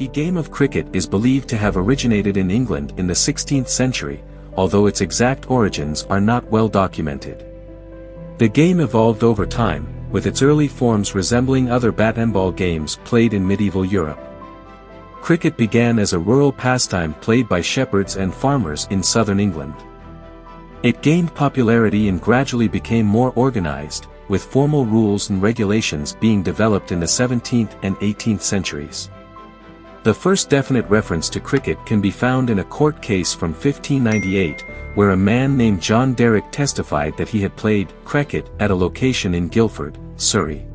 The game of cricket is believed to have originated in England in the 16th century, although its exact origins are not well documented. The game evolved over time, with its early forms resembling other bat and ball games played in medieval Europe. Cricket began as a rural pastime played by shepherds and farmers in southern England. It gained popularity and gradually became more organized, with formal rules and regulations being developed in the 17th and 18th centuries. The first definite reference to cricket can be found in a court case from 1598, where a man named John Derrick testified that he had played creckett at a location in Guildford, Surrey.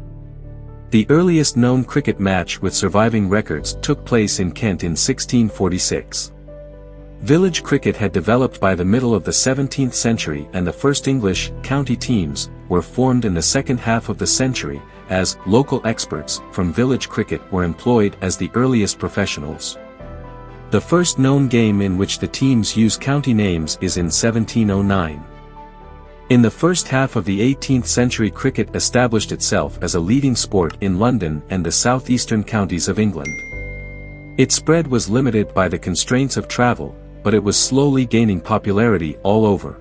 The earliest known cricket match with surviving records took place in Kent in 1646. Village cricket had developed by the middle of the 17th century, and the first English county teams were formed in the second half of the century, as local experts from village cricket were employed as the earliest professionals. The first known game in which the teams use county names is in 1709. In the first half of the 18th century, cricket established itself as a leading sport in London and the southeastern counties of England. Its spread was limited by the constraints of travel, but it was slowly gaining popularity all over.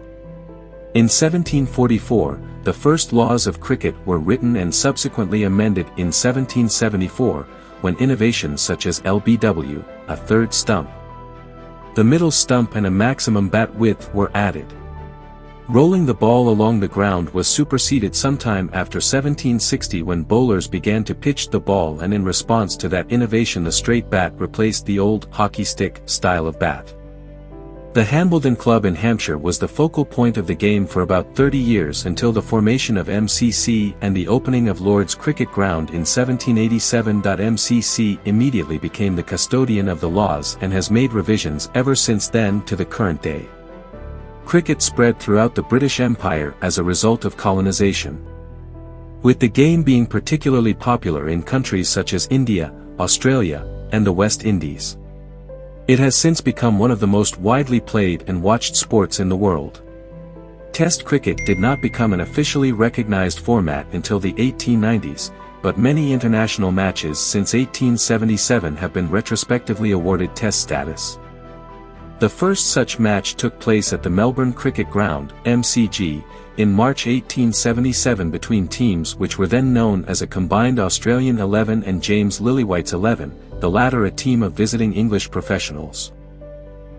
In 1744, the first laws of cricket were written and subsequently amended in 1774, when innovations such as LBW, a third stump, the middle stump and a maximum bat width were added. Rolling the ball along the ground was superseded sometime after 1760, when bowlers began to pitch the ball, and in response to that innovation the straight bat replaced the old hockey stick style of bat. The Hambledon Club in Hampshire was the focal point of the game for about 30 years, until the formation of MCC and the opening of Lord's Cricket Ground in 1787. MCC immediately became the custodian of the laws and has made revisions ever since then to the current day. Cricket spread throughout the British Empire as a result of colonization, with the game being particularly popular in countries such as India, Australia, and the West Indies. It has since become one of the most widely played and watched sports in the world. Test cricket did not become an officially recognized format until the 1890s, but many international matches since 1877 have been retrospectively awarded Test status. The first such match took place at the Melbourne Cricket Ground, MCG, in March 1877 between teams which were then known as a combined Australian 11 and James Lillywhite's 11, the latter a team of visiting English professionals.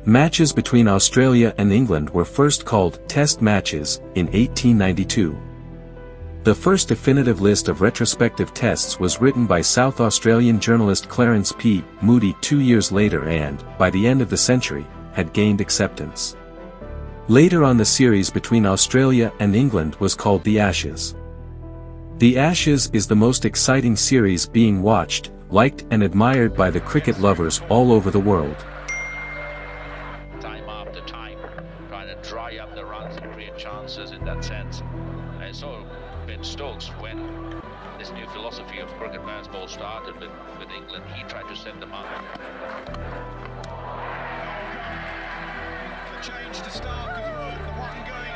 Matches between Australia and England were first called Test matches in 1892. The first definitive list of retrospective tests was written by South Australian journalist Clarence P. Moody 2 years later and, by the end of the century, had gained acceptance. Later on, the series between Australia and England was called the Ashes. The Ashes is the most exciting series being watched, liked and admired by the cricket lovers all over the world. Time after time, trying to dry up the runs and create chances in that sense. And so Ben Stokes, when this new philosophy of cricket baseball started with England, he tried to set them up. Change to Stark as well. One going